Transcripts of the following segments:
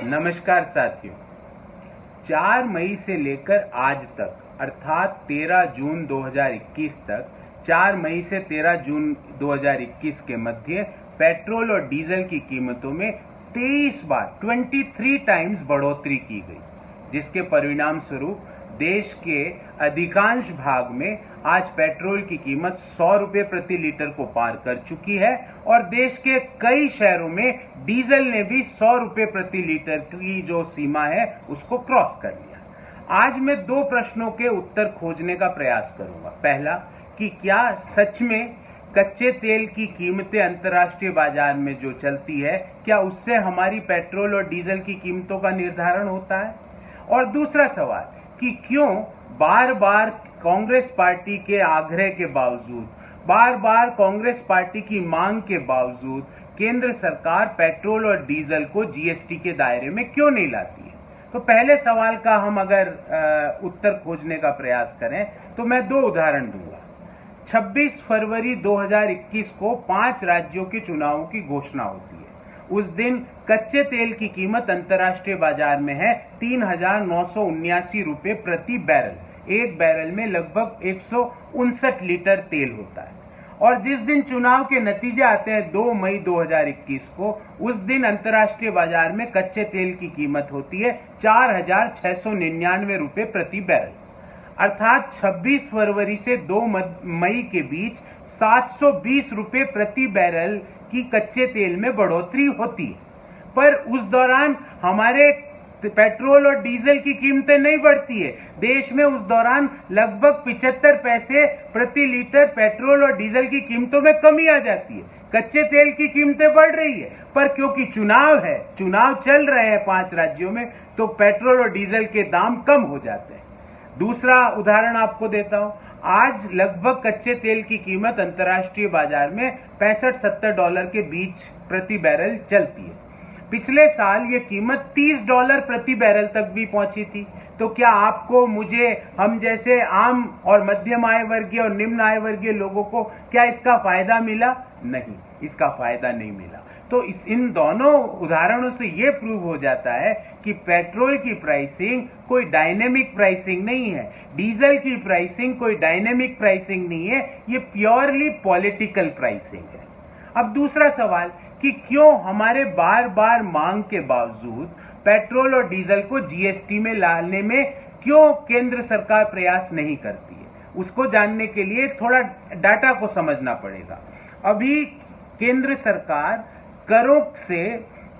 नमस्कार साथियों, 4 मई से लेकर आज तक अर्थात 13 जून 2021 तक 4 मई से 13 जून 2021 के मध्य पेट्रोल और डीजल की कीमतों में 23 टाइम्स बढ़ोतरी की गई, जिसके परिणाम स्वरूप देश के अधिकांश भाग में आज पेट्रोल की कीमत 100 रुपये प्रति लीटर को पार कर चुकी है और देश के कई शहरों में डीजल ने भी 100 रुपये प्रति लीटर की जो सीमा है उसको क्रॉस कर लिया। आज मैं 2 प्रश्नों के उत्तर खोजने का प्रयास करूंगा। पहला, कि क्या सच में कच्चे तेल की कीमतें अंतर्राष्ट्रीय बाजार में जो चलती है, क्या उससे हमारी पेट्रोल और डीजल की कीमतों का निर्धारण होता है? और दूसरा सवाल, कि क्यों बार बार कांग्रेस पार्टी के आग्रह के बावजूद, बार बार कांग्रेस पार्टी की मांग के बावजूद केंद्र सरकार पेट्रोल और डीजल को जीएसटी के दायरे में क्यों नहीं लाती है? तो पहले सवाल का हम अगर उत्तर खोजने का प्रयास करें तो मैं 2 उदाहरण दूंगा। 26 फरवरी 2021 को 5 राज्यों के चुनावों की घोषणा होती है। उस दिन कच्चे तेल की कीमत अंतर्राष्ट्रीय बाजार में है 3,979 रुपये प्रति बैरल। एक बैरल में लगभग 159 लीटर तेल होता है। और जिस दिन चुनाव के नतीजे आते हैं 2 मई 2021 को, उस दिन अंतर्राष्ट्रीय बाजार में कच्चे तेल की कीमत होती है 4,699 रुपये प्रति बैरल। अर्थात 26 फरवरी से 2 मई के बीच 720 रुपये प्रति बैरल की कच्चे तेल में बढ़ोतरी होती है, पर उस दौरान हमारे पेट्रोल और डीजल की कीमतें नहीं बढ़ती है। देश में उस दौरान लगभग 75 पैसे प्रति लीटर पेट्रोल और डीजल की कीमतों में कमी आ जाती है। कच्चे तेल की कीमतें बढ़ रही है, पर क्योंकि चुनाव है, चुनाव चल रहे हैं 5 राज्यों में, तो पेट्रोल और डीजल के दाम कम हो जाते हैं। दूसरा उदाहरण आपको देता हूं। आज लगभग कच्चे तेल की कीमत अंतर्राष्ट्रीय बाजार में $65-70 के बीच प्रति बैरल चलती है। पिछले साल ये कीमत $30 प्रति बैरल तक भी पहुंची थी। तो क्या आपको, मुझे, हम जैसे आम और मध्यम आय वर्गीय और निम्न आय वर्गीय लोगों को क्या इसका फायदा मिला? नहीं, इसका फायदा नहीं मिला। तो इन दोनों उदाहरणों से ये प्रूव हो जाता है कि पेट्रोल की प्राइसिंग कोई डायनेमिक प्राइसिंग नहीं है, डीजल की प्राइसिंग कोई डायनेमिक प्राइसिंग नहीं है, ये प्योरली पॉलिटिकल प्राइसिंग है। अब दूसरा सवाल, कि क्यों हमारे बार बार मांग के बावजूद पेट्रोल और डीजल को जीएसटी में लाने में क्यों केंद्र सरकार प्रयास नहीं करती है? उसको जानने के लिए थोड़ा डाटा को समझना पड़ेगा। अभी केंद्र सरकार करों से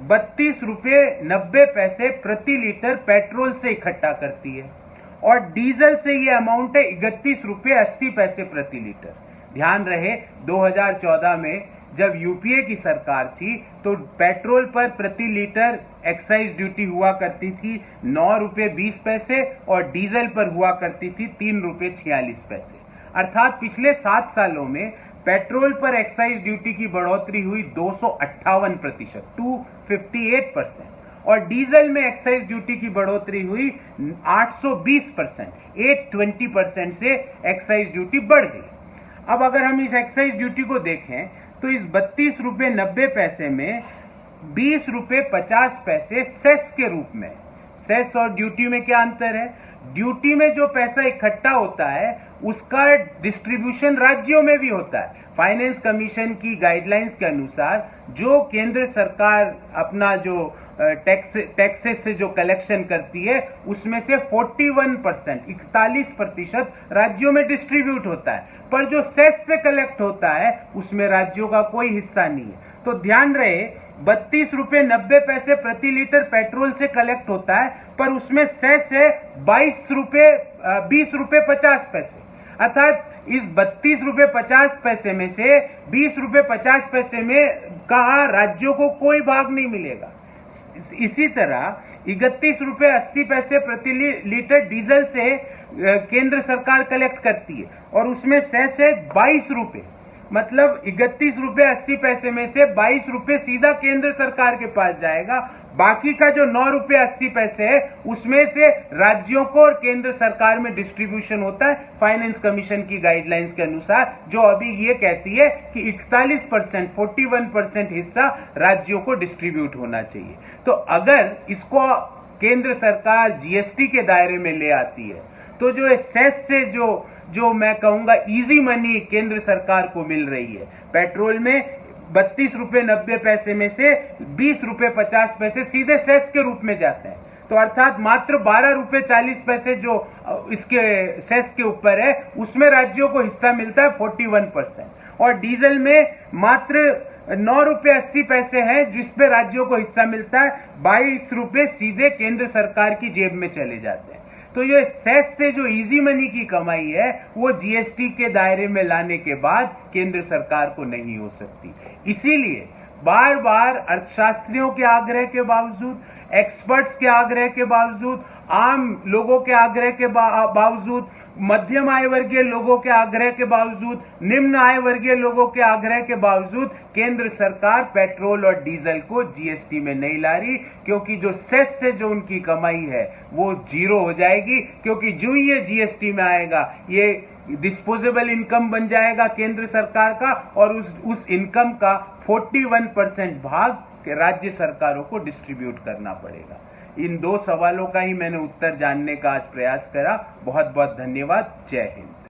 32 रुपये 90 पैसे प्रति लीटर पेट्रोल से इकट्ठा करती है और डीजल से ये अमाउंट है 31 रुपये 80 पैसे प्रति लीटर। ध्यान रहे, 2014 में जब यूपीए की सरकार थी तो पेट्रोल पर प्रति लीटर एक्साइज ड्यूटी हुआ करती थी 9 रुपये 20 पैसे और डीजल पर हुआ करती थी 3 रुपये 46 पैसे। अर्थात पिछले 7 सालों में पेट्रोल पर एक्साइज ड्यूटी की बढ़ोतरी हुई 258%, 258%, और डीजल में एक्साइज ड्यूटी की बढ़ोतरी हुई 820%, 820% से एक्साइज ड्यूटी बढ़ गई। अब अगर हम इस एक्साइज ड्यूटी को देखें तो इस 32 रुपये 90 पैसे में 20 रुपये 50 पैसे सेस के रूप में। सेस और ड्यूटी में क्या अंतर है? ड्यूटी में जो पैसा इकट्ठा होता है उसका डिस्ट्रीब्यूशन राज्यों में भी होता है। फाइनेंस कमीशन की गाइडलाइंस के अनुसार जो केंद्र सरकार अपना जो टैक्सेस से जो कलेक्शन करती है उसमें से 41%, 41% राज्यों में डिस्ट्रीब्यूट होता है, पर जो सेस से कलेक्ट होता है उसमें राज्यों का कोई हिस्सा नहीं है। तो ध्यान रहे, 32 रुपये 90 पैसे प्रति लीटर पेट्रोल से कलेक्ट होता है, पर उसमें सेस है 20 रुपये 50 पैसे। अर्थात इस 32 रुपये 50 पैसे में से 20 रुपये 50 पैसे में कहा राज्यों को कोई भाग नहीं मिलेगा। इसी तरह 31 रुपये 80 पैसे प्रति लीटर डीजल से केंद्र सरकार कलेक्ट करती है और उसमें सेस है 22 रुपये। मतलब 31 रुपये 80 पैसे में से 22 रुपये सीधा केंद्र सरकार के पास जाएगा, बाकी का जो 9 रुपये 80 पैसे है उसमें से राज्यों को और केंद्र सरकार में डिस्ट्रीब्यूशन होता है फाइनेंस कमीशन की गाइडलाइंस के अनुसार, जो अभी ये कहती है कि 41%, 41% हिस्सा राज्यों को डिस्ट्रीब्यूट होना चाहिए। तो अगर इसको केंद्र सरकार जीएसटी के दायरे में ले आती है तो जो सेस से जो मैं कहूंगा इजी मनी केंद्र सरकार को मिल रही है, पेट्रोल में 32 रुपये 90 पैसे में से 20 रुपये 50 पैसे सीधे सेस के रूप में जाते हैं, तो अर्थात मात्र 12 रुपये 40 पैसे जो इसके सेस के ऊपर है उसमें राज्यों को हिस्सा मिलता है 41%, और डीजल में मात्र 9 रुपये 80 पैसे हैं जिसपे राज्यों को हिस्सा मिलता है, 22 रुपये सीधे केंद्र सरकार की जेब में चले जाते हैं। तो ये सेस से जो इजी मनी की कमाई है वो जीएसटी के दायरे में लाने के बाद केंद्र सरकार को नहीं हो सकती। इसीलिए बार बार अर्थशास्त्रियों के आग्रह के बावजूद, एक्सपर्ट्स के आग्रह के बावजूद, आम लोगों के आग्रह के बावजूद, मध्यम आय वर्गीय लोगों के आग्रह के बावजूद, निम्न आय वर्गीय लोगों के आग्रह के बावजूद केंद्र सरकार पेट्रोल और डीजल को जीएसटी में नहीं ला रही, क्योंकि जो सेस से जो उनकी कमाई है वो जीरो हो जाएगी, क्योंकि जो ये जीएसटी में आएगा ये डिस्पोजेबल इनकम बन जाएगा केंद्र सरकार का, और उस इनकम का 41% भाग राज्य सरकारों को डिस्ट्रीब्यूट करना पड़ेगा। इन दो सवालों का ही मैंने उत्तर जानने का आज प्रयास करा। बहुत बहुत धन्यवाद। जय हिंद।